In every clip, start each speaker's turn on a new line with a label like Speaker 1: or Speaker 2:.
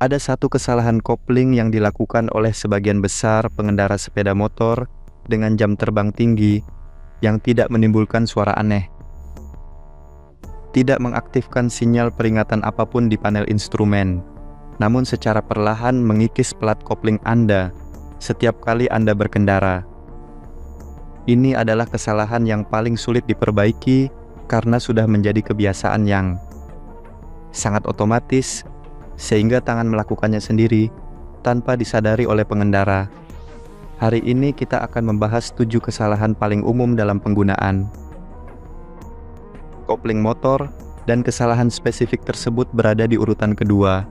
Speaker 1: Ada satu kesalahan kopling yang dilakukan oleh sebagian besar pengendara sepeda motor dengan jam terbang tinggi yang tidak menimbulkan suara aneh. Tidak mengaktifkan sinyal peringatan apapun di panel instrumen, namun secara perlahan mengikis pelat kopling Anda setiap kali Anda berkendara. Ini adalah kesalahan yang paling sulit diperbaiki karena sudah menjadi kebiasaan yang sangat otomatis, sehingga tangan melakukannya sendiri tanpa disadari oleh pengendara. Hari ini kita akan membahas 7 kesalahan paling umum dalam penggunaan kopling motor, dan kesalahan spesifik tersebut berada di urutan kedua.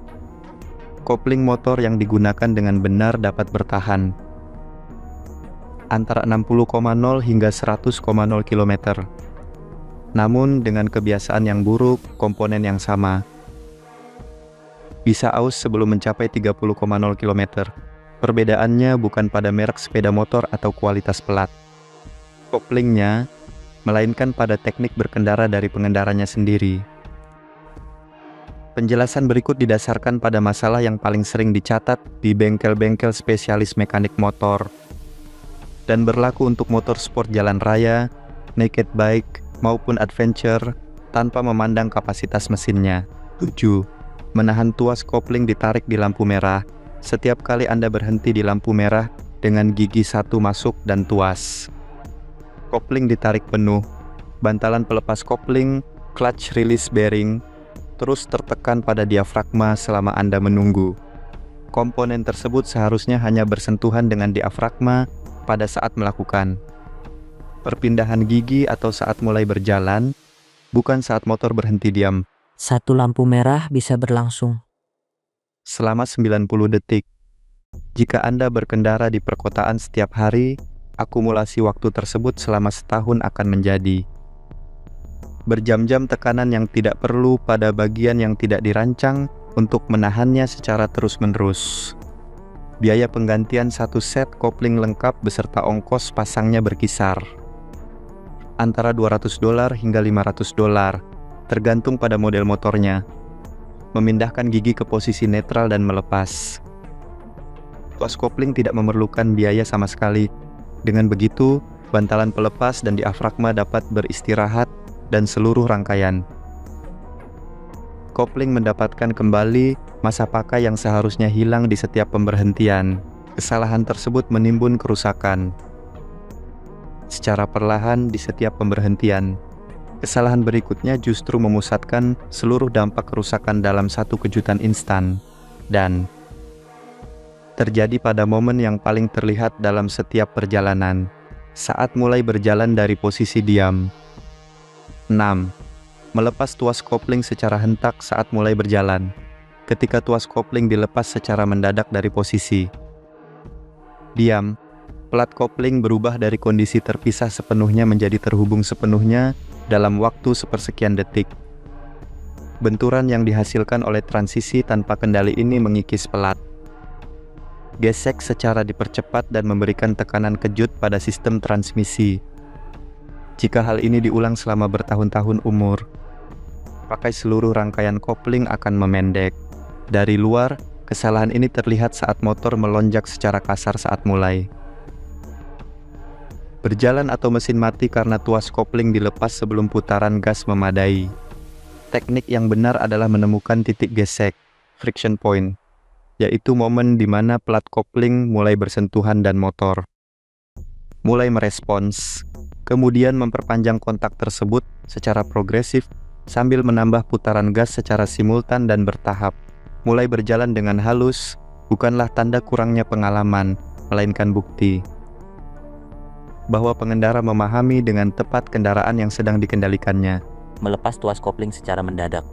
Speaker 1: Kopling motor yang digunakan dengan benar dapat bertahan antara 60,0 hingga 100,0 km. Namun dengan kebiasaan yang buruk, komponen yang sama bisa aus sebelum mencapai 30,0 km. Perbedaannya bukan pada merek sepeda motor atau kualitas pelat koplingnya, melainkan pada teknik berkendara dari pengendaranya sendiri. Penjelasan berikut didasarkan pada masalah yang paling sering dicatat di bengkel-bengkel spesialis mekanik motor dan berlaku untuk motor sport jalan raya, naked bike, maupun adventure tanpa memandang kapasitas mesinnya. 7. Menahan tuas kopling ditarik di lampu merah. Setiap kali Anda berhenti di lampu merah dengan gigi satu masuk dan tuas kopling ditarik penuh, bantalan pelepas kopling, clutch release bearing, terus tertekan pada diafragma selama Anda menunggu. Komponen tersebut seharusnya hanya bersentuhan dengan diafragma pada saat melakukan perpindahan gigi atau saat mulai berjalan, bukan saat motor berhenti diam.
Speaker 2: Satu lampu merah bisa berlangsung
Speaker 1: Selama 90 detik. Jika Anda berkendara di perkotaan setiap hari, akumulasi waktu tersebut selama setahun akan menjadi berjam-jam tekanan yang tidak perlu pada bagian yang tidak dirancang untuk menahannya secara terus-menerus. Biaya penggantian satu set kopling lengkap beserta ongkos pasangnya berkisar antara $200 hingga $500, tergantung pada model motornya. Memindahkan gigi ke posisi netral dan melepas. Tuas kopling tidak memerlukan biaya sama sekali. Dengan begitu, bantalan pelepas dan diafragma dapat beristirahat dan seluruh rangkaian kopling mendapatkan kembali masa pakai yang seharusnya hilang di setiap pemberhentian. Kesalahan tersebut menimbun kerusakan secara perlahan di setiap pemberhentian. Kesalahan berikutnya justru memusatkan seluruh dampak kerusakan dalam satu kejutan instan dan terjadi pada momen yang paling terlihat dalam setiap perjalanan, saat mulai berjalan dari posisi diam. 6. Melepas tuas kopling secara hentak saat mulai berjalan. Ketika tuas kopling dilepas secara mendadak dari posisi diam, pelat kopling berubah dari kondisi terpisah sepenuhnya menjadi terhubung sepenuhnya dalam waktu sepersekian detik. Benturan yang dihasilkan oleh transisi tanpa kendali ini mengikis pelat. Gesek secara dipercepat dan memberikan tekanan kejut pada sistem transmisi. Jika hal ini diulang selama bertahun-tahun umur, pakai seluruh rangkaian kopling akan memendek. Dari luar, kesalahan ini terlihat saat motor melonjak secara kasar saat mulai berjalan atau mesin mati karena tuas kopling dilepas sebelum putaran gas memadai. Teknik yang benar adalah menemukan titik gesek, friction point, yaitu momen di mana pelat kopling mulai bersentuhan dan motor mulai merespons, kemudian memperpanjang kontak tersebut secara progresif sambil menambah putaran gas secara simultan dan bertahap. Mulai berjalan dengan halus bukanlah tanda kurangnya pengalaman, melainkan bukti bahwa pengendara memahami dengan tepat kendaraan yang sedang dikendalikannya.
Speaker 2: melepas tuas kopling secara mendadak.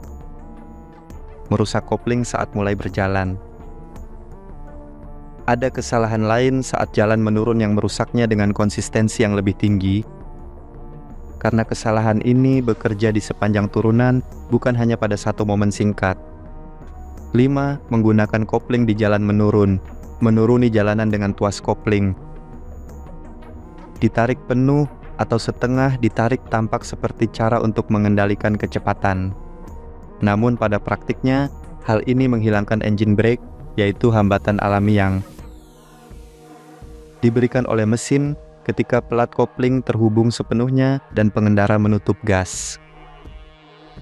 Speaker 1: Merusak kopling saat mulai berjalan. Ada kesalahan lain saat jalan menurun yang merusaknya dengan konsistensi yang lebih tinggi. Karena kesalahan ini bekerja di sepanjang turunan, bukan hanya pada satu momen singkat. 5. Menggunakan kopling di jalan menurun. Menuruni jalanan dengan tuas kopling ditarik penuh atau setengah ditarik tampak seperti cara untuk mengendalikan kecepatan. Namun pada praktiknya, Hal ini menghilangkan engine brake, yaitu hambatan alami yang diberikan oleh mesin ketika pelat kopling terhubung sepenuhnya dan pengendara menutup gas.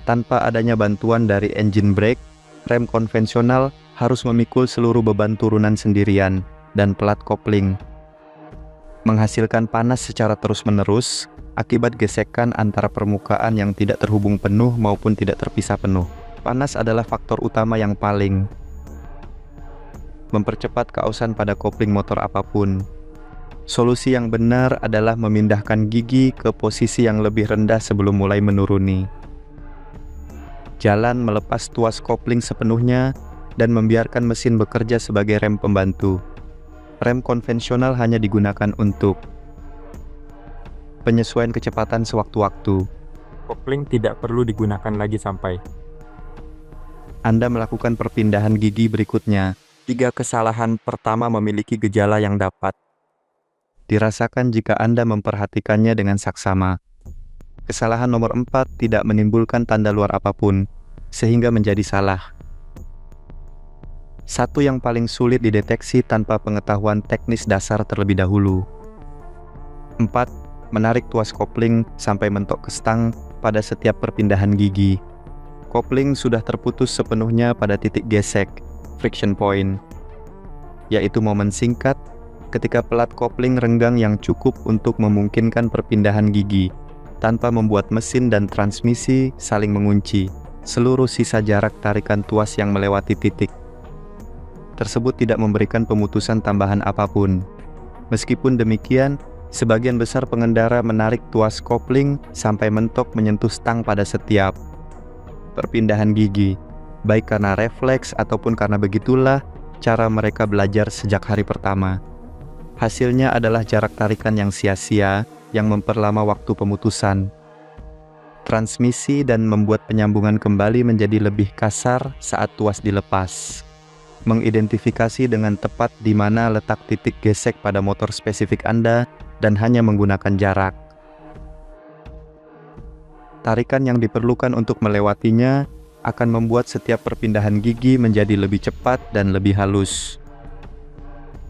Speaker 1: Tanpa adanya bantuan dari engine brake, rem konvensional harus memikul seluruh beban turunan sendirian dan pelat kopling menghasilkan panas secara terus-menerus akibat gesekan antara permukaan yang tidak terhubung penuh maupun tidak terpisah penuh. Panas adalah faktor utama yang paling mempercepat keausan pada kopling motor apapun. Solusi yang benar adalah memindahkan gigi ke posisi yang lebih rendah sebelum mulai menuruni. Jalan melepas tuas kopling sepenuhnya dan membiarkan mesin bekerja sebagai rem pembantu. Rem konvensional hanya digunakan untuk penyesuaian kecepatan sewaktu-waktu.
Speaker 3: Kopling tidak perlu digunakan lagi sampai
Speaker 1: Anda melakukan perpindahan gigi berikutnya. 3 kesalahan pertama memiliki gejala yang dapat dirasakan jika Anda memperhatikannya dengan saksama. Kesalahan nomor 4 tidak menimbulkan tanda luar apapun, sehingga menjadi salah. Satu yang paling sulit dideteksi tanpa pengetahuan teknis dasar terlebih dahulu. 4. Menarik tuas kopling sampai mentok ke stang pada setiap perpindahan gigi. Kopling sudah terputus sepenuhnya pada titik gesek, friction point, yaitu momen singkat ketika pelat kopling renggang yang cukup untuk memungkinkan perpindahan gigi, tanpa membuat mesin dan transmisi saling mengunci. Seluruh sisa jarak tarikan tuas yang melewati titik tersebut tidak memberikan pemutusan tambahan apapun. Meskipun demikian, sebagian besar pengendara menarik tuas kopling sampai mentok menyentuh stang pada setiap perpindahan gigi, baik karena refleks ataupun karena begitulah cara mereka belajar sejak hari pertama. Hasilnya adalah jarak tarikan yang sia-sia yang memperlama waktu pemutusan transmisi dan membuat penyambungan kembali menjadi lebih kasar saat tuas dilepas. Mengidentifikasi dengan tepat di mana letak titik gesek pada motor spesifik Anda dan hanya menggunakan jarak tarikan yang diperlukan untuk melewatinya akan membuat setiap perpindahan gigi menjadi lebih cepat dan lebih halus.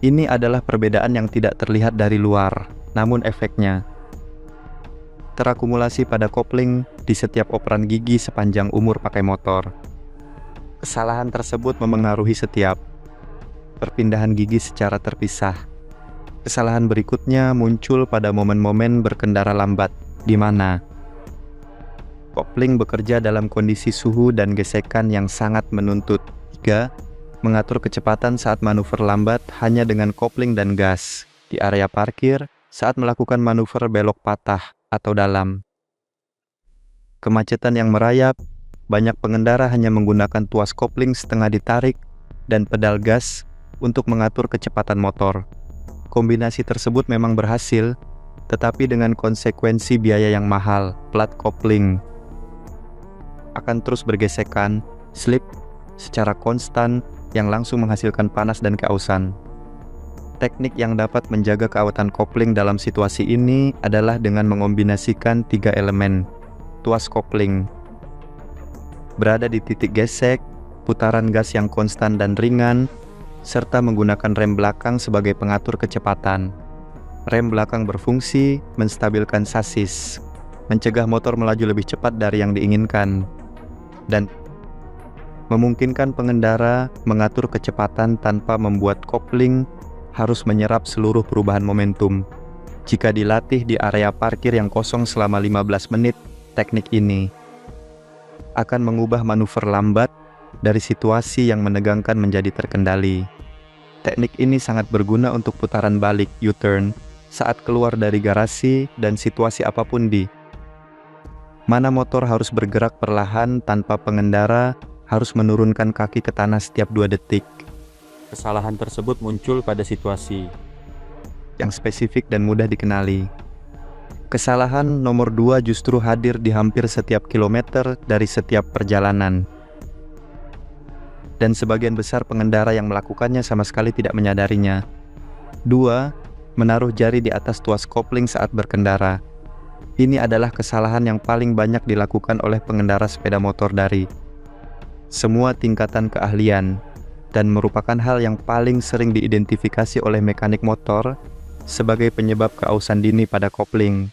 Speaker 1: Ini adalah perbedaan yang tidak terlihat dari luar, namun efeknya terakumulasi pada kopling di setiap operan gigi sepanjang umur pakai motor. Kesalahan tersebut memengaruhi setiap perpindahan gigi secara terpisah. Kesalahan berikutnya muncul pada momen-momen berkendara lambat, di mana kopling bekerja dalam kondisi suhu dan gesekan yang sangat menuntut. 3. Mengatur kecepatan saat manuver lambat hanya dengan kopling dan gas. Di area parkir, saat melakukan manuver belok patah atau dalam kemacetan yang merayap, banyak pengendara hanya menggunakan tuas kopling setengah ditarik dan pedal gas untuk mengatur kecepatan motor. Kombinasi tersebut memang berhasil, tetapi dengan konsekuensi biaya yang mahal. Pelat kopling akan terus bergesekan, slip secara konstan yang langsung menghasilkan panas dan keausan. Teknik yang dapat menjaga keawatan kopling dalam situasi ini adalah dengan mengombinasikan 3 elemen tuas kopling berada di titik gesek, putaran gas yang konstan dan ringan, serta menggunakan rem belakang sebagai pengatur kecepatan. Rem belakang berfungsi menstabilkan sasis, mencegah motor melaju lebih cepat dari yang diinginkan, dan memungkinkan pengendara mengatur kecepatan tanpa membuat kopling harus menyerap seluruh perubahan momentum. Jika dilatih di area parkir yang kosong selama 15 menit, teknik ini akan mengubah manuver lambat dari situasi yang menegangkan menjadi terkendali. Teknik ini sangat berguna untuk putaran balik U-turn saat keluar dari garasi dan situasi apapun di mana motor harus bergerak perlahan tanpa pengendara harus menurunkan kaki ke tanah setiap 2 detik.
Speaker 3: kesalahan tersebut muncul pada situasi
Speaker 1: yang spesifik dan mudah dikenali. Kesalahan nomor 2 justru hadir di hampir setiap kilometer dari setiap perjalanan. Dan sebagian besar pengendara yang melakukannya sama sekali tidak menyadarinya. 2. Menaruh jari di atas tuas kopling saat berkendara. Ini adalah kesalahan yang paling banyak dilakukan oleh pengendara sepeda motor dari semua tingkatan keahlian, dan merupakan hal yang paling sering diidentifikasi oleh mekanik motor sebagai penyebab keausan dini pada kopling.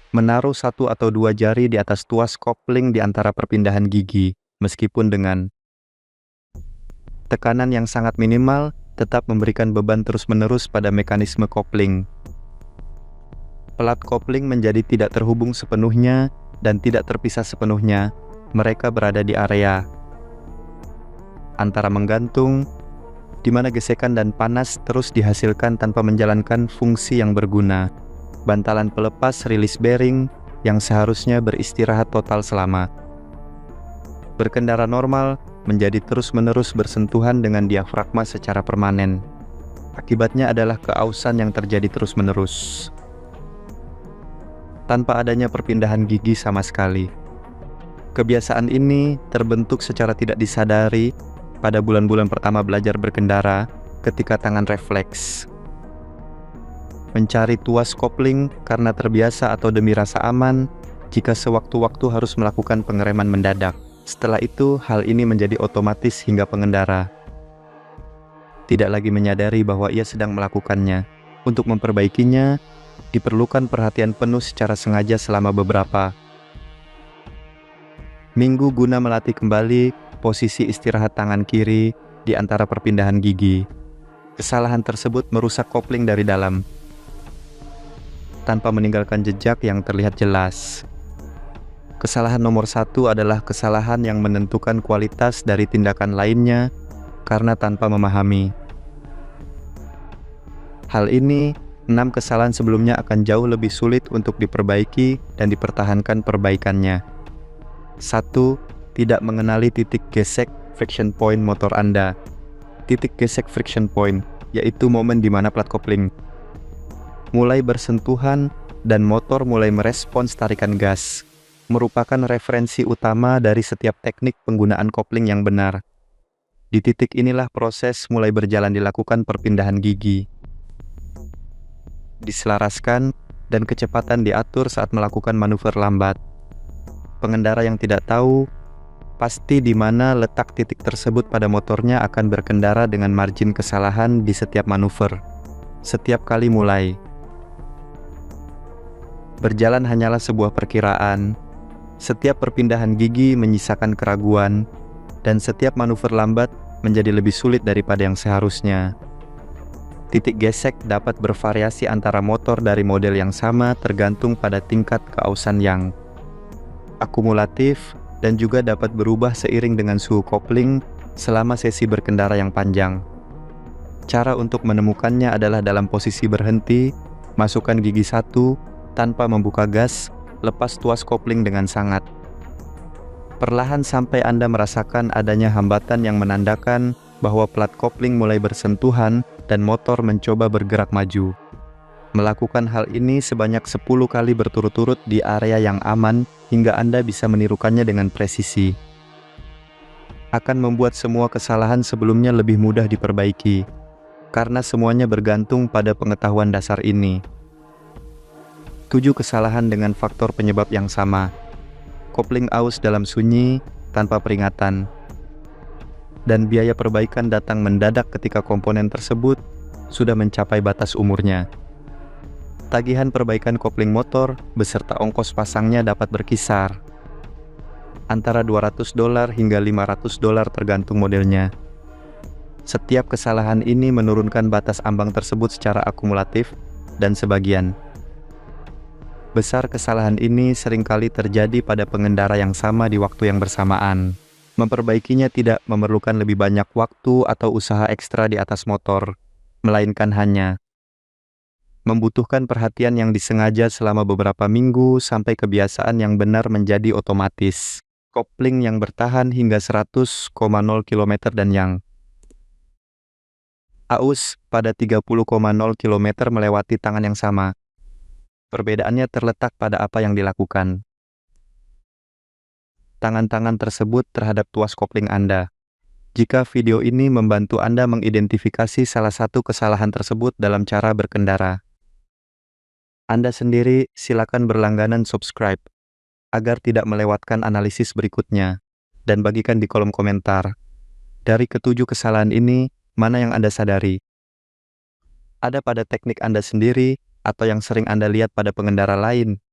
Speaker 1: Menaruh 1 atau 2 jari di atas tuas kopling di antara perpindahan gigi, meskipun dengan tekanan yang sangat minimal, tetap memberikan beban terus-menerus pada mekanisme kopling. Pelat kopling menjadi tidak terhubung sepenuhnya dan tidak terpisah sepenuhnya. Mereka berada di area antara menggantung, di mana gesekan dan panas terus dihasilkan tanpa menjalankan fungsi yang berguna. Bantalan pelepas rilis bearing yang seharusnya beristirahat total selama berkendara normal menjadi terus-menerus bersentuhan dengan diafragma secara permanen. Akibatnya adalah keausan yang terjadi terus-menerus tanpa adanya perpindahan gigi sama sekali. Kebiasaan ini terbentuk secara tidak disadari pada bulan-bulan pertama belajar berkendara ketika tangan refleks mencari tuas kopling karena terbiasa atau demi rasa aman jika sewaktu-waktu harus melakukan pengereman mendadak. Setelah itu, hal ini menjadi otomatis hingga pengendara tidak lagi menyadari bahwa ia sedang melakukannya. Untuk memperbaikinya, diperlukan perhatian penuh secara sengaja selama beberapa minggu guna melatih kembali posisi istirahat tangan kiri di antara perpindahan gigi. Kesalahan tersebut merusak kopling dari dalam tanpa meninggalkan jejak yang terlihat jelas. Kesalahan nomor 1 adalah kesalahan yang menentukan kualitas dari tindakan lainnya karena tanpa memahami hal ini. 6 kesalahan sebelumnya akan jauh lebih sulit untuk diperbaiki dan dipertahankan perbaikannya. 1. Tidak mengenali titik gesek friction point motor Anda. Titik gesek friction point yaitu momen di mana plat kopling mulai bersentuhan dan motor mulai merespons tarikan gas, merupakan referensi utama dari setiap teknik penggunaan kopling yang benar. Di titik inilah proses mulai berjalan dilakukan perpindahan gigi, diselaraskan, dan kecepatan diatur saat melakukan manuver lambat. Pengendara yang tidak tahu pasti di mana letak titik tersebut pada motornya akan berkendara dengan margin kesalahan di setiap manuver. Setiap kali mulai berjalan hanyalah sebuah perkiraan. Setiap perpindahan gigi menyisakan keraguan, dan setiap manuver lambat menjadi lebih sulit daripada yang seharusnya. Titik gesek dapat bervariasi antara motor dari model yang sama tergantung pada tingkat keausan yang akumulatif dan juga dapat berubah seiring dengan suhu kopling selama sesi berkendara yang panjang. Cara untuk menemukannya adalah dalam posisi berhenti, masukkan gigi 1 tanpa membuka gas, lepas tuas kopling dengan sangat perlahan sampai Anda merasakan adanya hambatan yang menandakan bahwa plat kopling mulai bersentuhan dan motor mencoba bergerak maju. Melakukan hal ini sebanyak 10 kali berturut-turut di area yang aman hingga Anda bisa menirukannya dengan presisi. Akan membuat semua kesalahan sebelumnya lebih mudah diperbaiki, karena semuanya bergantung pada pengetahuan dasar ini. 7 kesalahan dengan faktor penyebab yang sama. Kopling aus dalam sunyi tanpa peringatan, dan biaya perbaikan datang mendadak ketika komponen tersebut sudah mencapai batas umurnya. Tagihan perbaikan kopling motor beserta ongkos pasangnya dapat berkisar antara $200 hingga $500 tergantung modelnya. Setiap kesalahan ini menurunkan batas ambang tersebut secara akumulatif, dan sebagian besar kesalahan ini seringkali terjadi pada pengendara yang sama di waktu yang bersamaan. Memperbaikinya tidak memerlukan lebih banyak waktu atau usaha ekstra di atas motor, melainkan hanya membutuhkan perhatian yang disengaja selama beberapa minggu sampai kebiasaan yang benar menjadi otomatis. Kopling yang bertahan hingga 100,0 km dan yang aus pada 30,0 km melewati tangan yang sama. Perbedaannya terletak pada apa yang dilakukan tangan-tangan tersebut terhadap tuas kopling Anda. Jika video ini membantu Anda mengidentifikasi salah satu kesalahan tersebut dalam cara berkendara, Anda sendiri silakan berlangganan subscribe agar tidak melewatkan analisis berikutnya. dan bagikan di kolom komentar. Dari ketujuh kesalahan ini, mana yang Anda sadari? Ada pada teknik Anda sendiri atau yang sering Anda lihat pada pengendara lain?